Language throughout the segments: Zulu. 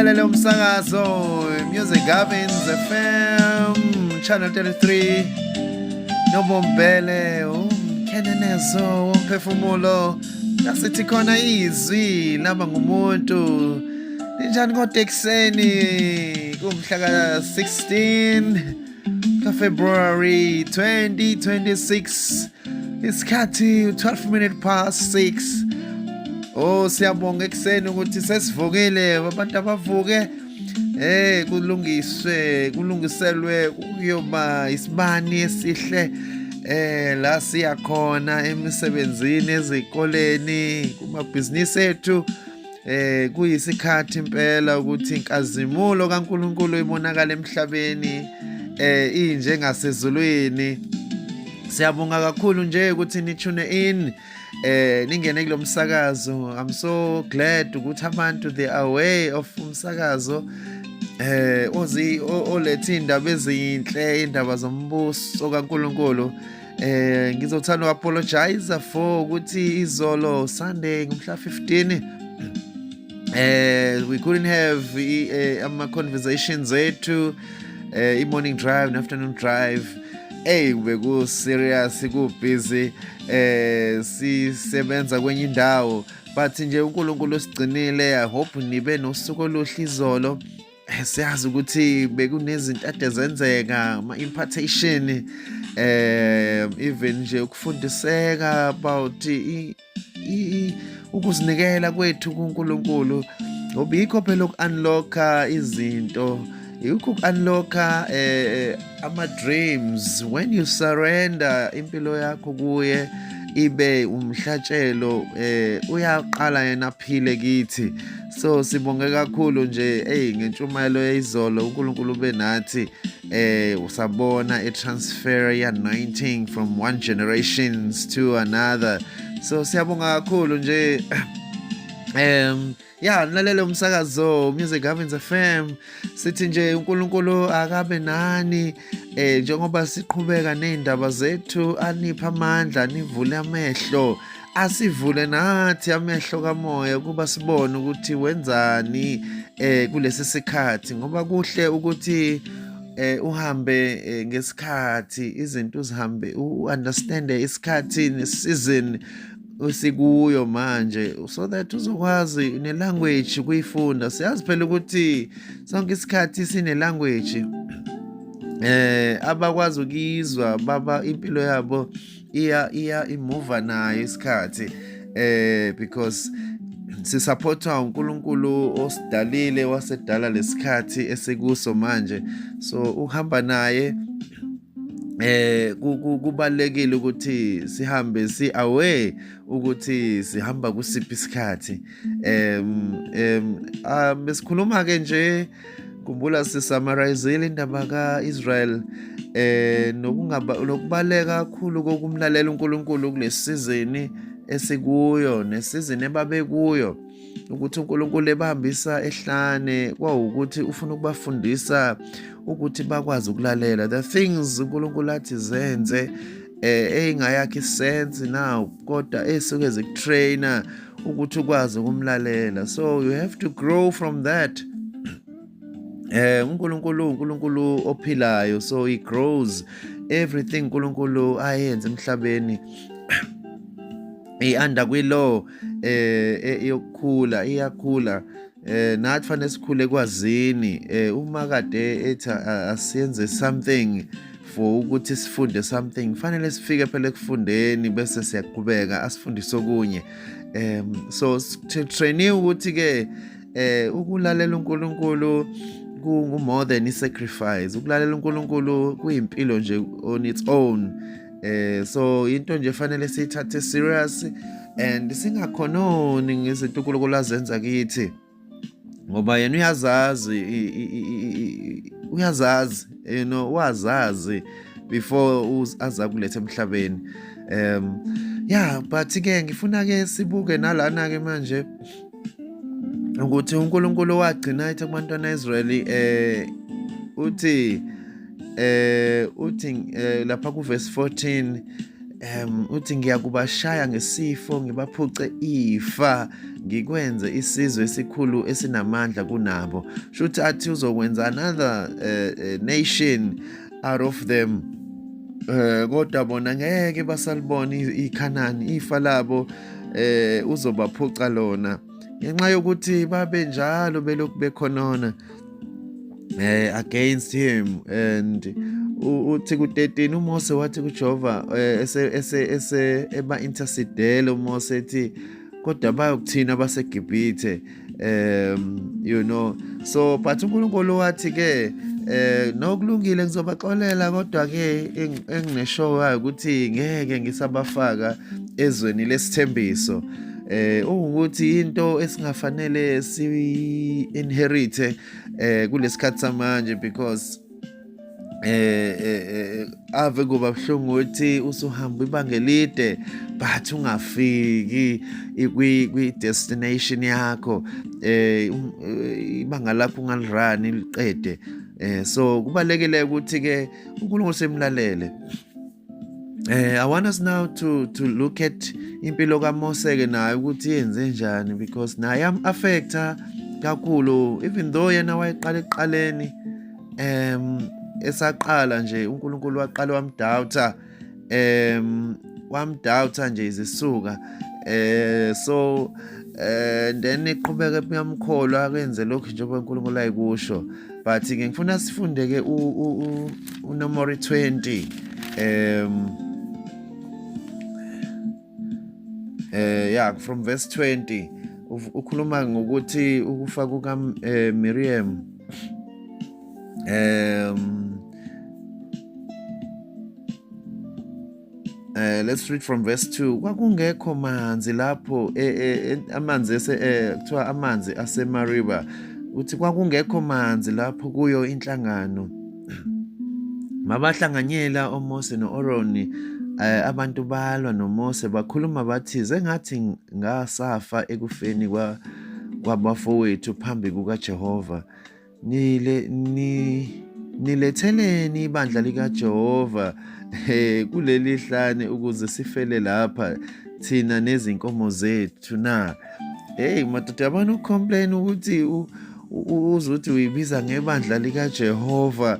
ulalele umsakazo Music Gavins FM Channel 33 Nobombele umkhenenezo umphefumulo lasithi khona izwi laba ngumuntu linjani kodwa ekseni kumhla ka 16 ka February 2026 isikhathi 12 minutes past 6. Oh siyabonga ekseni ukuthi sesivukile abantu abavuke kulungiselwe kuyoba isibani esihle la siya khona emisebenzini ezikoleni kumabhizinisi ethu kuyisikhathi impela ukuthi inkazimulo kaNkulunkulu ibonakala emhlabeni injengasezulwini. Siyabonga kakhulu nje ukuthi nitune in ningene kulo msakazo. I'm so glad ukuthi abantu they are aware of umsakazo olethe indaba ezinhle, indaba zombuso kaNkulunkulu. Ngizothanda uapologize for ukuthi izolo Sunday ngomhla 15 we couldn't have ama conversations ethu morning drive afternoon drive. Beku serious kubusy sisebenza kwenye indawo, but nje uNkulunkulu usigcinile. I hope nibe nosuku oluhle izolo. Siyazi ukuthi bekunezinto ade zenzeka ama impartation even nje ukufundiseka about ukuzinikela kwethu kuNkulunkulu. Obikho phela ukunlocka izinto, ukunlocka ama dreams when you surrender impilo yakho kuye ibe umhlatshelo uyaqala yena aphile kithi. So sibonge kakhulu nje ngentshumayelo yezolo uNkulunkulu benathi usabona transfer ya anointing from one generations to another. So siyabonga kakhulu nje nalalele umsakazo Music Gavins FM. Sithi nje uNkulunkulu akabe nani njengoba siqhubeka nezindaba zethu, anipha amandla, nivule amehlo, asivule nathi amehlo kamoya kuba sibone ukuthi wenzani kulesi sikhathi, ngoba kuhle ukuthi uhambe ngesikhathi, izinto uzihambe understand isikhathi neseason usikuyo manje, so that uzokwazi ne-language kuyifunda. Siyazi phela ukuthi sonke isikhathi sine-language abakwazi ukizwa baba impilo yabo iya imova nayo isikhathi because sisupportwa uNkulunkulu osidalile wasedala lesikhathi esikuso manje. So uhamba naye kubalekile ukuthi sihambe aware ukuthi sihamba kusiphi isikhathi. Besikhuluma ke nje, kumbula sisummarize indaba kaIsrael nokubaleka kakhulu kokumlalela uNkulunkulu kulesi season esikuyo nesizini ebabekuyo, ukuthi uNkulunkulu ebahambisa ehlane kwawukuthi ufuna ukubafundisa ukuthi bakwazi ukulalela the things uNkulunkulu athi zenze engayakhi sense now, kodwa esuke zikutrainer ukuthi ukwazi ukumlalela. So you have to grow from that. uNkulunkulu ophilayo, so he grows everything uNkulunkulu ayenze emhlabeni anda kwi-law yokukhula, iyakhula. Nathi fanele sikhule kwazini uma kade ethi asiyenze something for ukuthi sifunde something, fanele sifike phela ekufundeni bese siyaqhubeka asifundise okunye. So trainiwe ukuthi ke ukulalela uNkulunkulu ku more than a sacrifice. Ukulalela uNkulunkulu kuyimpilo nje on its own. So into nje fanele siyithathe serious and singakhononi ngezinto uNkulunkulu azenza kithi, ngoba yena uyazazi wazazi before aza kuletha emhlabeni. But ke ngifuna ke sibuke nalana ke manje ukuthi uNkulunkulu wagcina ethi kubantwana Israeli uthi lapha ku verse 14 uthi ngiyakubashaya ngesifo ngibaphuce ifa ngikwenze isizwe esikhulu esinamandla kunabo. Shuthi athi uzokwenza another nation out of them. Kodwa bona ngeke basalibona iKhanani, ifa labo uzobaphuca lona ngenxa yokuthi babe njalo belokhu bekhonona against him. And uthi ku-13 uMose wathi kuJehova eba-intercedele uMose ethi kodwa bayokuthina baseGibhithe, so but uNkulunkulu wathi-ke nokulungile ngizobaxolela kodwa-ke engineshowayo ukuthi ngeke ngisabafaka ezweni lesithembiso. Ukuthi into esingafanele si-inherithe kulesikhathi samanje, because ave kuba buhlungu ukuthi usuhamba ibanga elide but ungafiki kwi-destination yakho, ibanga lakho ungalirani liqede. So kubalekile ukuthi-ke uNkulunkulu semlalele. I want us now to look at impilo kaMose-ke naye ukuthi yenze njani, because naye am-affecta kakhulu, even though yena wayeqala ekuqaleni esaqala nje uNkulunkulu waqala wamdawutha nje izisuka, so then iqhubeke yamkholwa akwenze lokhu njengoba uNkulunkulu ayikusho. But-ke ngifuna sifunde-ke uNumeri 20 from verse 20 ukhuluma ngokuthi ukufa kuka Miriam. Let's read from verse 2. Kwakungekho manzi lapho amanzi kuthiwa amanzi aseMariba. Uthi kwakungekho manzi lapho kuyo inhlangano. Mabahlanganyela oMose no-Aroni, abantu balwa noMose bakhuluma bathi sengathi ngasafa ekufeni kwabafowethu phambi kukaJehova. Niletheleni ibandla likaJehova kuleli hlane ukuze sifele lapha thina nezinkomo zethu na. Madoda yabona ucomplain ukuthi uzuthi uyibiza ngebandla likaJehova,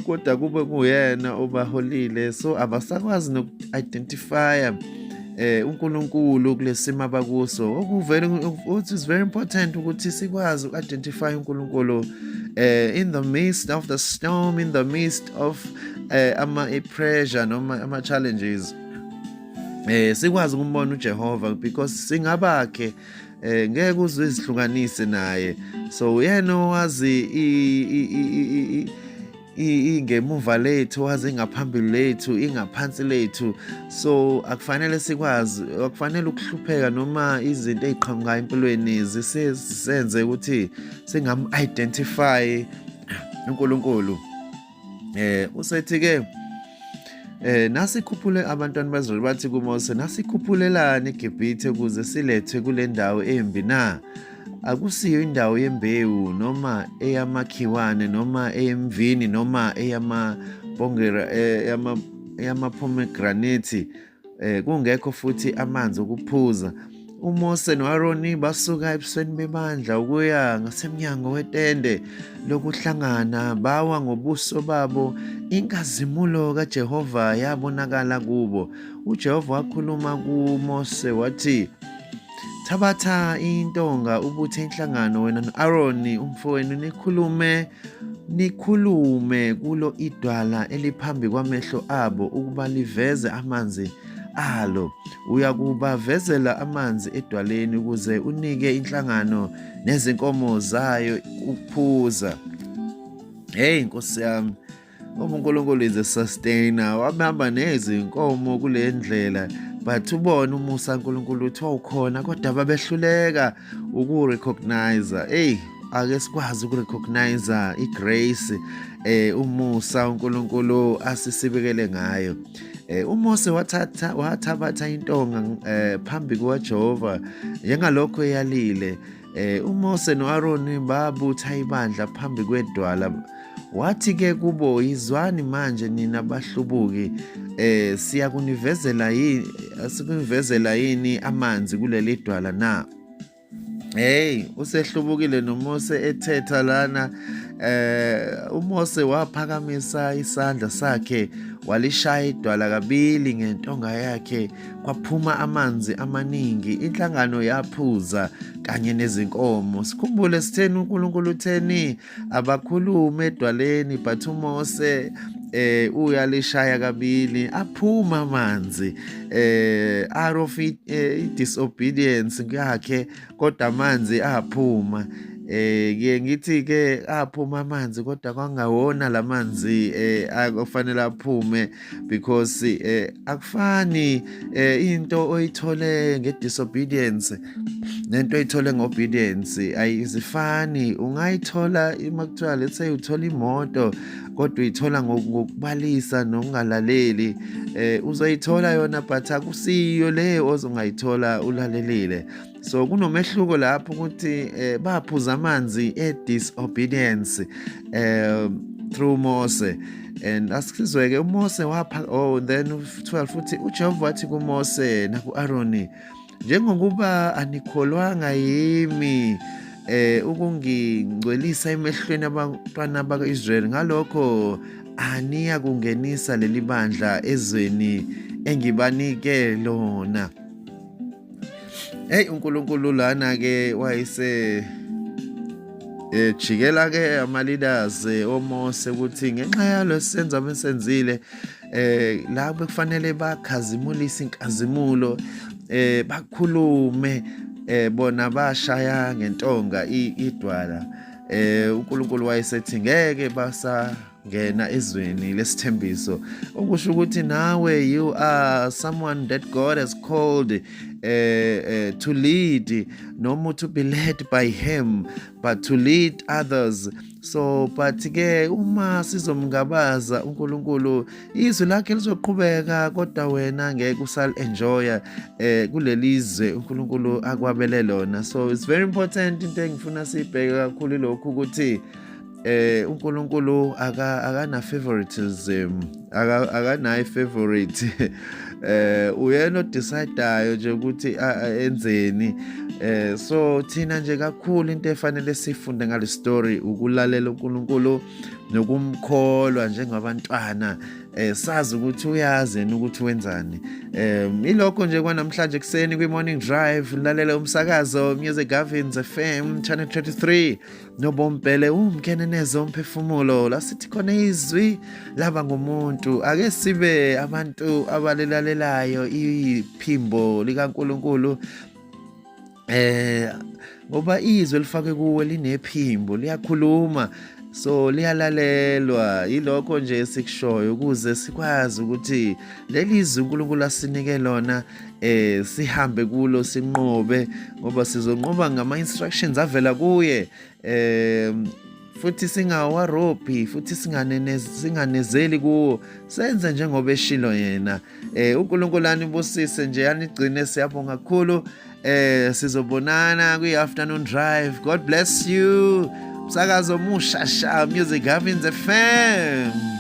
kodwa kube kuyena obaholile, so abasakwazi noku-identifya uNkulunkulu kulesimo abakuso. It is very important ukuthi sikwazi uku-identify uNkulunkulu in the midst of the storm, in the midst of ama-pressure noma ama-challenges. Sikwazi ukumbona uJehova, because singabakhe ngeke uze izihlukanise naye. So uyena owazi ingemuva lethu, wazi ingaphambili lethu, ingaphansi lethu. So akufanele sikwazi, akufanele ukuhlupheka noma izinto eziqhamukayo empilweni zisenze ukuthi singam-identify uNkulunkulu. Usethi-ke nasikhuphule abantwana bazulu bathi kuMose, nasikhuphulelani eGibhithe ukuze silethwe kule ndawo embi na? Akusiyo indawo yembewu noma eyamakhiwane noma eyemvini noma eyama-pomegranate, kungekho futhi amanzi okuphuza. uMose no-Aroni basuka ebusweni bebandla ukuya ngasemnyango wetende lokuhlangana, bawa ngobuso babo. Inkazimulo kaJehova yabonakala kubo. uJehova wakhuluma kuMose wathi, thabatha intonga ubuthe inhlangano wena no-Aroni umfowenu, nikhulume kulo idwala eliphambi kwamehlo abo ukuba liveze amanzi alo. Uyakubavezela amanzi edwaleni ukuze unike inhlangano nezinkomo zayo ukuphuza. Nkosi yami, uNkulunkulu is a sustainer. Wabamba nezinkomo kule ndlela, but ubona umusa uNkulunkulu uthi wawukhona, kodwa babehluleka ukurecognize. Ake sikwazi ukurecognize igrace, umusa uNkulunkulu asisibekele ngayo. uMose wathabatha intonga phambi kukaJehova njengalokho eyalile. uMose no-Aroni babutha ibandla phambi kwedwala wathi-ke kubo, izwani manje nina bahlubuki, sikunivezela yini amanzi kuleli dwala na? Usehlubukile noMose ethetha lana. uMose waphakamisa isandla sakhe walishaya idwala kabili ngentonga yakhe, kwaphuma amanzi amaningi, inhlangano yaphuza kanye nezinkomo. Sikhumbule sitheni uNkulunkulu utheni abakhulume edwaleni, but uMose uyalishaya kabili aphuma amanzi out of disobedience yakhe, kodwa amanzi aphuma. Ngithi-ke aphuma amanzi kodwa kwangawona lamanzi akufanele aphume, because akufani into oyithole ngedisobedience nento oyithole ngobedience ayizifani. Ungayithola makuthiwa let's say uthola imoto kodwa uyithola ngokubalisa nokungalaleli, uzoyithola yona but akusiyo le ozongayithola ulalelile. So kunomehluko lapho ukuthi baphuza amanzi disobedience through Mose. And asizwe-ke uMose then 12 futhi uJehova wathi kuMose naku-Aroni, njengokuba anikholwanga yimi ukungingcwelisa emehlweni abantwana baka-Israyeli, ngalokho aniya kungenisa leli bandla ezweni engibanike lona. uNkulunkulu lana-ke wayese jikela-ke ama-leaders oMose ukuthi ngenxa yalo senzo abesenzile la bekufanele bakhazimulise inkazimulo, bakhulume, bona bashaya ngentonga idwala. uNkulunkulu wayesethi ngeke basangena ezweni lesithembiso, okusho ukuthi nawe you are someone that God has called to lead, noma to be led by him, but to lead others. So but-ke uma sizomngabaza uNkulunkulu, izwi lakhe lizoqhubeka, kodwa wena ngeke usal-enjoya kulelizwe uNkulunkulu akwabele lona. So it's very important, into engifuna siyibheke kakhulu ilokhu ukuthi uNkulunkulu akana favoritism, akanayo favorite. Uyena odecidayo nje ukuthi enzeni. So thina nje kakhulu into efanele sifunde ngale story ukulalela uNkulunkulu nokumkholwa njengabantwana, sazi ukuthi uyazi ukuthi wenzani. Ilokho nje kwanamhlanje kuseni kwi-Morning Drive, lalela umsakazo Music Gavins FM Channel 33 noBombele umkenenezo umphefumulo, la sithi khona izwi laba ngumuntu. Ake sibe abantu abalilalelayo iphimbo likaNkulunkulu, ngoba izwi lifake kuwe linephimbo, liyakhuluma, so liyalalelwa. Yilokho nje sikushoyo ukuze sikwazi ukuthi leli izwi uNkulunkulu asinike lona sihambe kulo, sinqobe, ngoba sizonqoba ngama-instructions avela kuye. Futhi singawarobhi, futhi singanezeli kuwo, senze njengoba eshilo yena. uNkulunkulu anibusise nje, anigcine, siyabonga kakhulu. Sizobonana kwi-afternoon drive. God bless you. Umsakazo Mushasha Music Gavins FM.